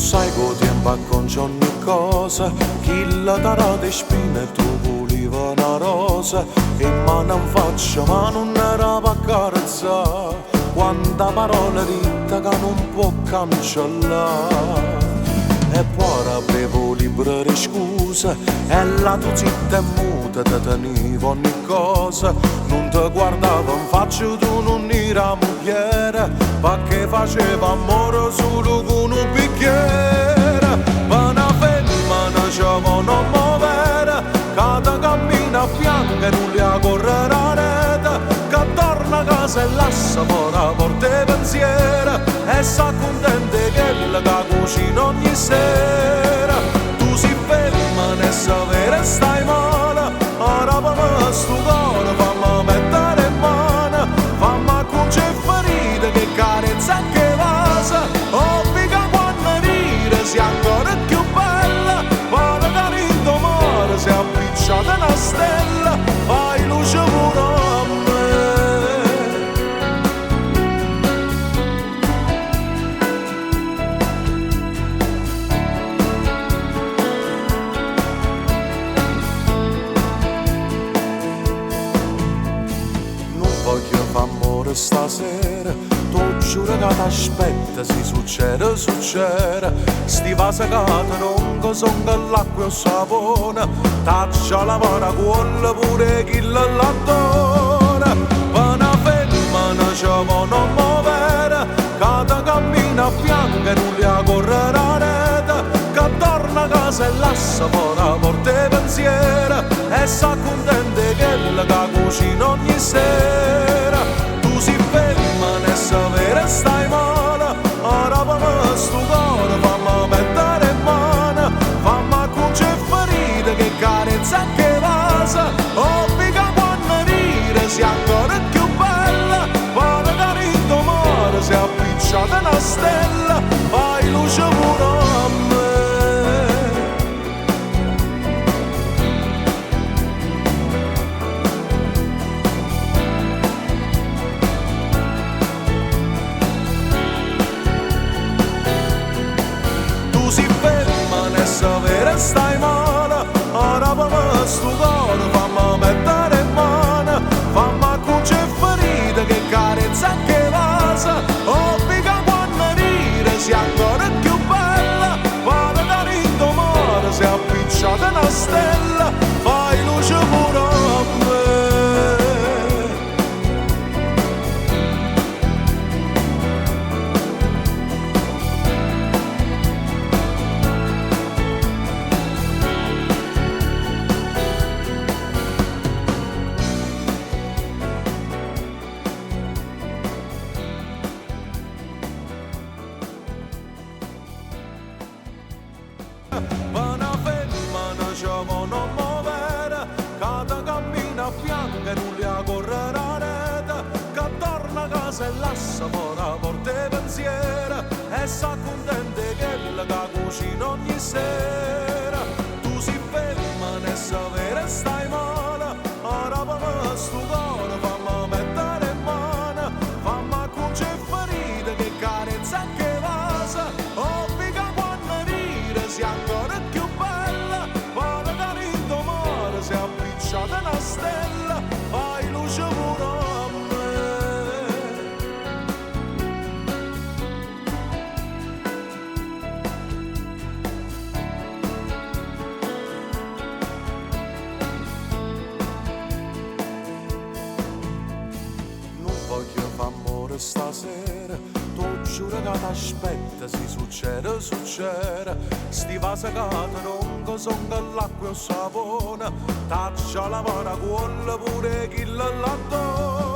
sai che tempo acconcia ogni cosa, chi la darà di spine tu volevi una rosa, e mano in faccia ma non era per accarezzare, quanta parola ritta che non può cancellare. E poi avevo libero di scuse, e la tua zitta e muta te tenevo ogni cosa, non ti guardavo in faccia, tu non era mugliere, perché faceva amore solo con un bicchiere. Ma una femmina ci può non muovere, che ti cammina a fianco e non li ha correre a rete, che torna a casa e lascia fuori la porta e pensiero, e sa contenta che la cucina ogni sera. Tu si ferma e sapere stai male, ora per sto cuore fammi mettere in mano, fammi cucire ferite che carezza che vasa, obbliga quando ride sia ancora più bella, pare che in domani si è appicciata una stella, fai luce pure a me. Amore stasera, tu giuro che t'aspetta, si succede, succede, sti vasi che ti ronco son che l'acqua e sapone, taccia la mano quella pure chi l'addora. Ma una femmina ci può non muovere, che ti cammina a fianco e non li ha correre a rete, che torna a casa e lascia fuori la porta e pensiero, e sa contenta che la cucina ogni sera. Tu si ferma e sapere stai male, ora per sto cuore fammi mettere in mano, fammi cucire ferite che carezza che vasa, obbliga quando ride sia ancora più bella, pare che in domani si è appicciata una stella, fai luce pure a me. Sapere stai male, ora per sto cuore fammi mettere in mano, fammi cucire ferite che carezza che vasa, obbliga quando ride sia ancora più bella, pare che in domani si è appicciata una stella, fai luce pure a me. Ma una femmina ci può non muovere, che ti cammina a fianco e non li ha correre a rete, che torna a casa e lascia fuori la porta e pensiero, e sa contenta che la cucina ogni sera. Tu si ferma e sapere stai male, ora per sto cuore fammi mettere in mano, fammi cucire ferite che carezza che vasa, obbliga quando ride sia ancora più bella, pare che in domani si è appicciata una stella, fai luce pure a me. Non voglio far amore stasera, tu giuro che t'aspetta, si succede, succede, sti vasi che ti ronco son che l'acqua e sapone, taccia la mano quella pure chi l'addora.